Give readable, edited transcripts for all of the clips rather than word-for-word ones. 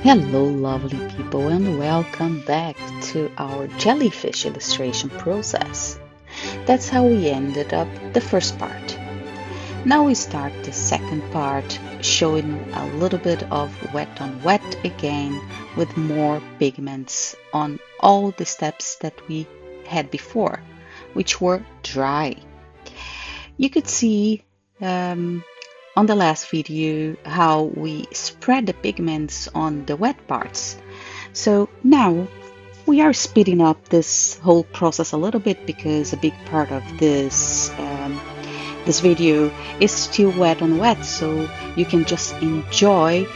Hello, lovely people, and welcome back to our jellyfish illustration process. That's how we ended up the first part. Now we start the second part, showing a little bit of wet on wet again, with more pigments on all the steps that we had before, which were dry. You could see on the last video how we spread the pigments on the wet parts. So now we are speeding up this whole process a little bit because a big part of this video is still wet on wet, so you can just enjoy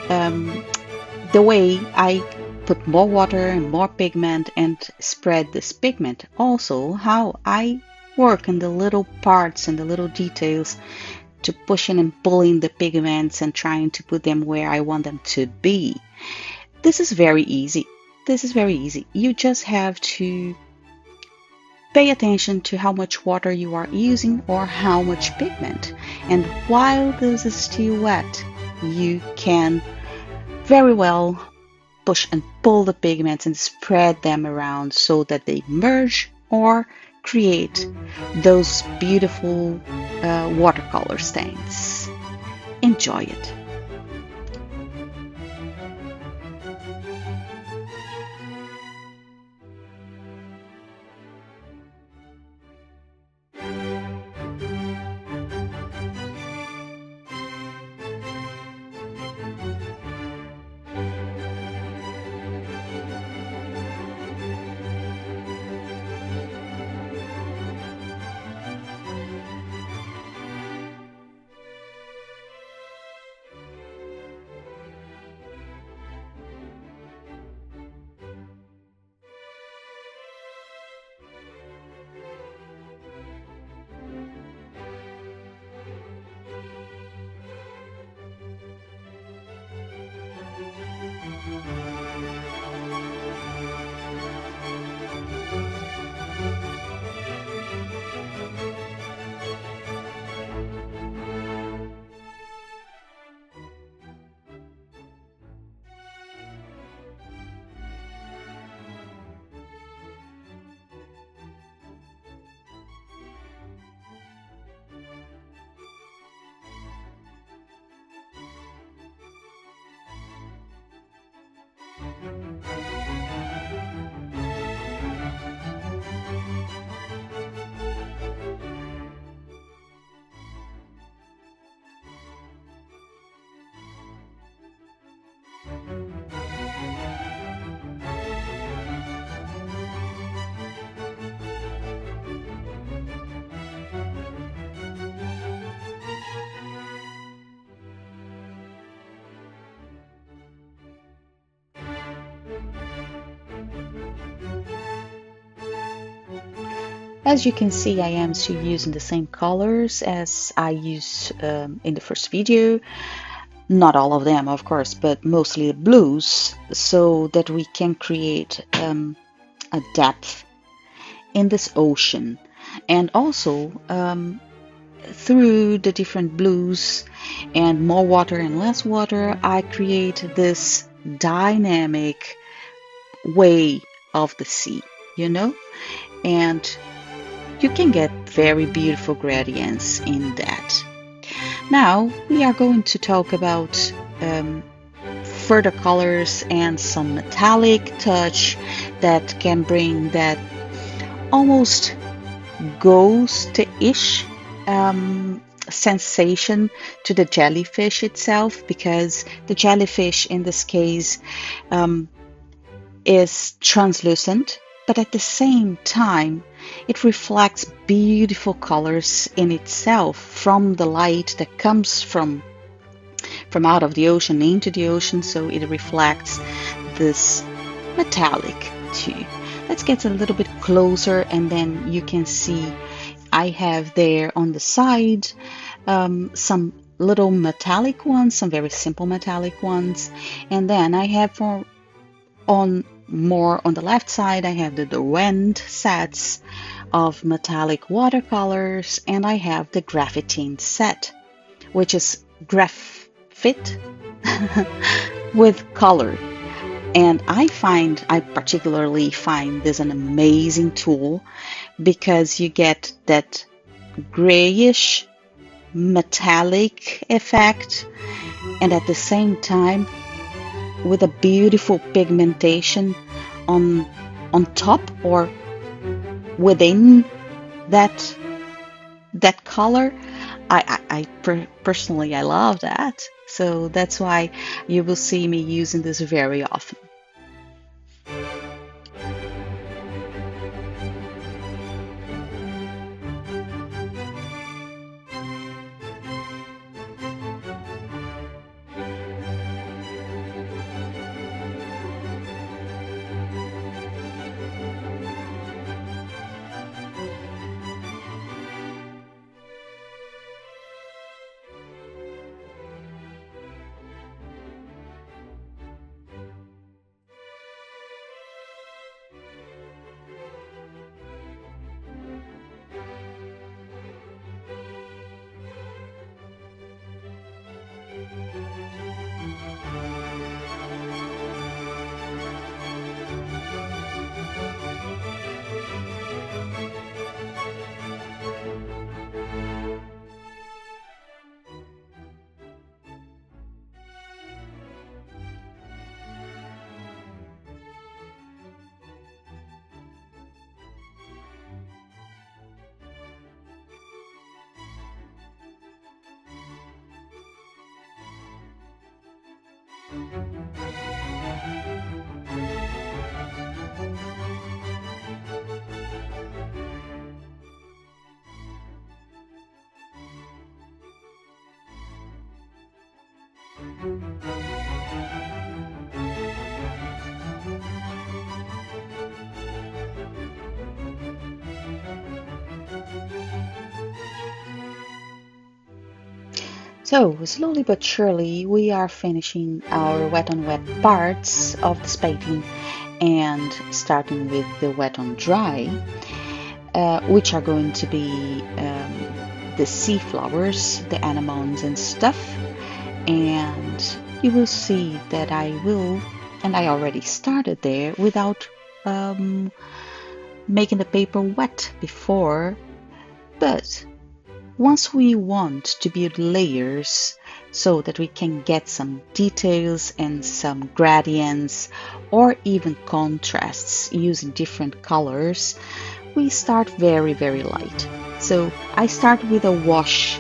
the way I put more water and more pigment and spread this pigment. Also how I work on the little parts and the little details to pushing and pulling the pigments and trying to put them where I want them to be. This is very easy. You just have to pay attention to how much water you are using or how much pigment. And while this is still wet, you can very well push and pull the pigments and spread them around so that they merge or create those beautiful watercolor stains. Enjoy it. As you can see, I am still using the same colors as I used in the first video. Not all of them, of course, but mostly the blues, so that we can create a depth in this ocean. And also, through the different blues and more water and less water, I create this dynamic way of the sea, you know? And you can get very beautiful gradients in that. Now we are going to talk about further colors and some metallic touch that can bring that almost ghost-ish sensation to the jellyfish itself, because the jellyfish in this case is translucent, but at the same time it reflects beautiful colors in itself from the light that comes from out of the ocean into the ocean, so it reflects this metallic too. Let's get a little bit closer, and then you can see I have there on the side some little metallic ones, some very simple metallic ones, and then I have more on the left side, I have the Derwent sets of metallic watercolors, and I have the graphitine set, which is graphite with color. And I particularly find this an amazing tool because you get that grayish metallic effect, and at the same time with a beautiful pigmentation on top or within that color. Personally, I love that. So that's why you will see me using this very often. So, slowly but surely, we are finishing our wet on wet parts of this painting and starting with the wet on dry, which are going to be the sea flowers, the anemones and stuff. And you will see that I will, and I already started there without making the paper wet before, but once we want to build layers so that we can get some details and some gradients or even contrasts using different colors, we start very, very light. So I start with a wash,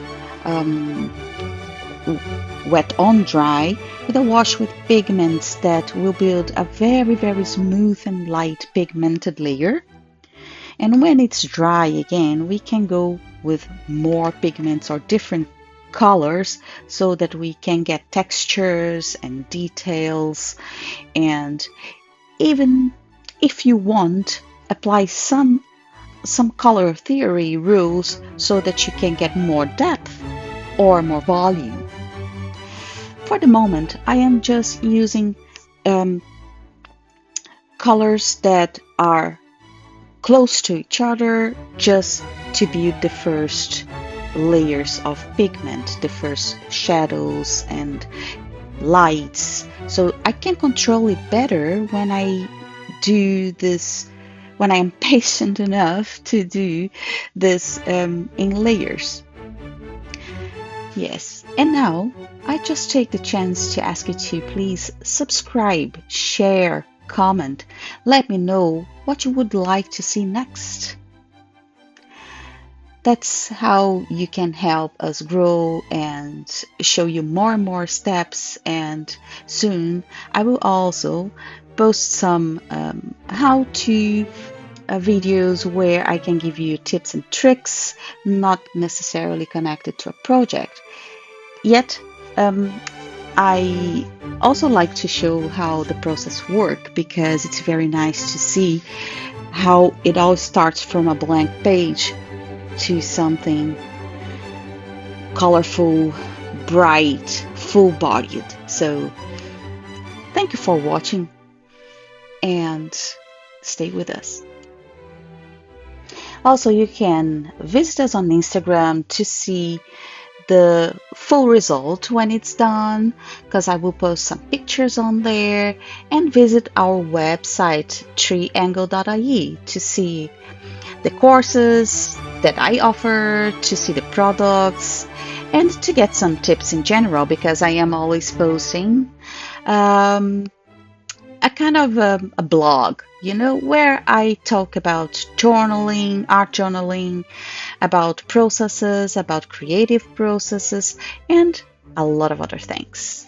wet on dry, with a wash with pigments that will build a very, very smooth and light pigmented layer. And when it's dry again, we can go with more pigments or different colors so that we can get textures and details, and even if you want, apply some color theory rules so that you can get more depth or more volume. For the moment, I am just using colors that are close to each other just to build the first layers of pigment, the first shadows and lights. So I can control it better when I do this, when I am patient enough to do this in layers. Yes, and now I just take the chance to ask you to please subscribe, share, comment. Let me know what you would like to see next. That's how you can help us grow and show you more and more steps. And soon I will also post some how-to videos where I can give you tips and tricks, not necessarily connected to a project. Yet, I also like to show how the process works, because it's very nice to see how it all starts from a blank page to something colorful, bright, full-bodied. So thank you for watching and stay with us. Also, you can visit us on Instagram to see the full result when it's done, because I will post some pictures on there, and visit our website triangle.ie to see the courses that I offer, to see the products, and to get some tips in general, because I am always posting um, a kind of a blog, where I talk about journaling, art journaling, about processes, about creative processes, and a lot of other things.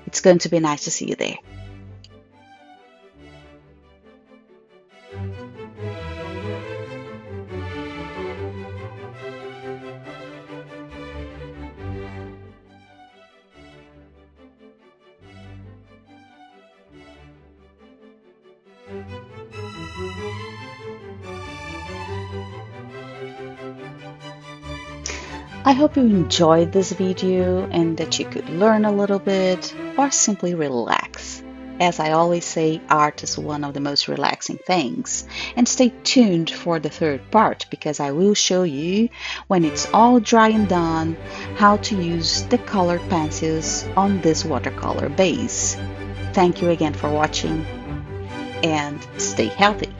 It's going to be nice to see you there. I hope you enjoyed this video and that you could learn a little bit or simply relax. As I always say, art is one of the most relaxing things. And stay tuned for the third part, because I will show you, when it's all dry and done, how to use the colored pencils on this watercolor base. Thank you again for watching, and stay healthy.